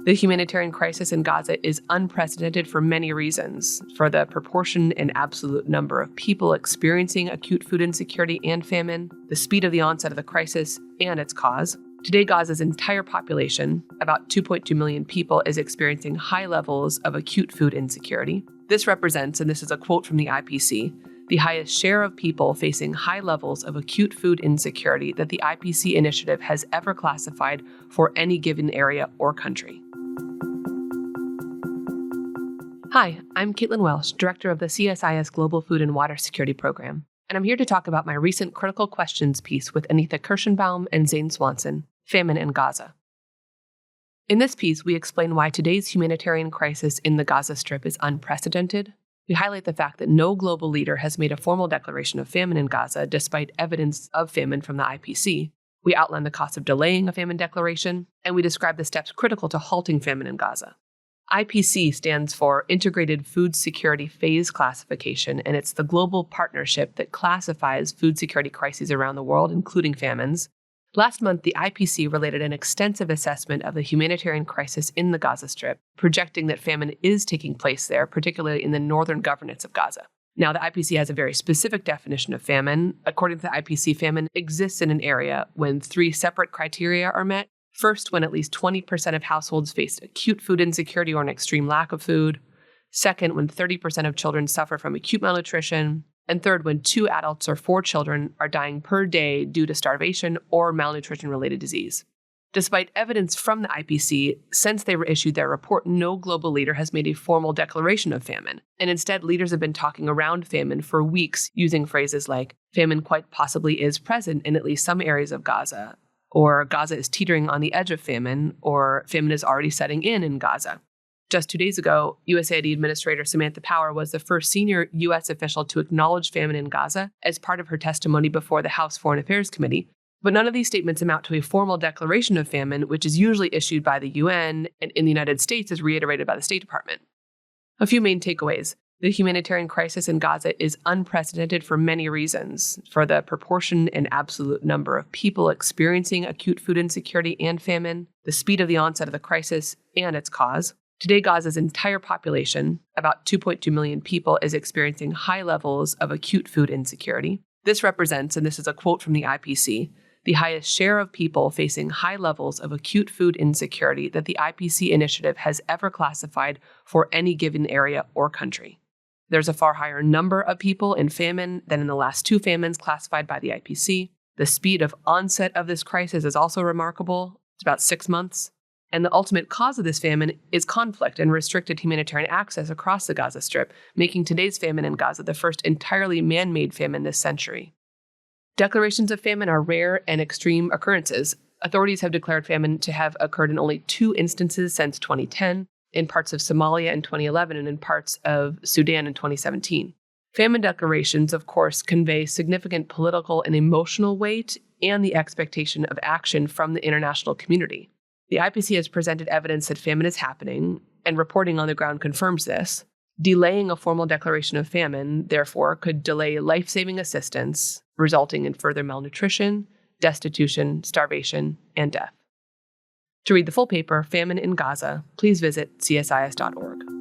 The humanitarian crisis in Gaza is unprecedented for many reasons, for the proportion and absolute number of people experiencing acute food insecurity and famine, the speed of the onset of the crisis, and its cause. Today, Gaza's entire population, about 2.2 million people, is experiencing high levels of acute food insecurity. This represents, and this is a quote from the IPC, the highest share of people facing high levels of acute food insecurity that the IPC initiative has ever classified for any given area or country. Hi, I'm Caitlin Welsh, Director of the CSIS Global Food and Water Security Program, and I'm here to talk about my recent Critical Questions piece with Anita Kirschenbaum and Zane Swanson, Famine in Gaza. In this piece, we explain why today's humanitarian crisis in the Gaza Strip is unprecedented. We highlight the fact that no global leader has made a formal declaration of famine in Gaza despite evidence of famine from the IPC. We outline the cost of delaying a famine declaration, and we describe the steps critical to halting famine in Gaza. IPC stands for Integrated Food Security Phase Classification, and it's the global partnership that classifies food security crises around the world, including famines. Last month, the IPC related an extensive assessment of the humanitarian crisis in the Gaza Strip, projecting that famine is taking place there, particularly in the northern governorates of Gaza. Now, the IPC has a very specific definition of famine. According to the IPC, famine exists in an area when three separate criteria are met. First, when at least 20% of households face acute food insecurity or an extreme lack of food. Second, when 30% of children suffer from acute malnutrition. And third, when 2 adults or 4 children are dying per day due to starvation or malnutrition-related disease. Despite evidence from the IPC, since they issued their report, no global leader has made a formal declaration of famine. And instead, leaders have been talking around famine for weeks using phrases like, famine quite possibly is present in at least some areas of Gaza, or Gaza is teetering on the edge of famine, or famine is already setting in Gaza. Just 2 days ago, USAID Administrator Samantha Power was the first senior U.S. official to acknowledge famine in Gaza as part of her testimony before the House Foreign Affairs Committee. But none of these statements amount to a formal declaration of famine, which is usually issued by the UN and in the United States is reiterated by the State Department. A few main takeaways. The humanitarian crisis in Gaza is unprecedented for many reasons, for the proportion and absolute number of people experiencing acute food insecurity and famine, the speed of the onset of the crisis, and its cause. Today, Gaza's entire population, about 2.2 million people, is experiencing high levels of acute food insecurity. This represents, and this is a quote from the IPC, the highest share of people facing high levels of acute food insecurity that the IPC initiative has ever classified for any given area or country. There's a far higher number of people in famine than in the last 2 famines classified by the IPC. The speed of onset of this crisis is also remarkable. It's about 6 months. And the ultimate cause of this famine is conflict and restricted humanitarian access across the Gaza Strip, making today's famine in Gaza the first entirely man-made famine this century. Declarations of famine are rare and extreme occurrences. Authorities have declared famine to have occurred in only 2 instances since 2010, in parts of Somalia in 2011 and in parts of Sudan in 2017. Famine declarations, of course, convey significant political and emotional weight and the expectation of action from the international community. The IPC has presented evidence that famine is happening, and reporting on the ground confirms this. Delaying a formal declaration of famine, therefore, could delay life-saving assistance, resulting in further malnutrition, destitution, starvation, and death. To read the full paper, Famine in Gaza, please visit csis.org.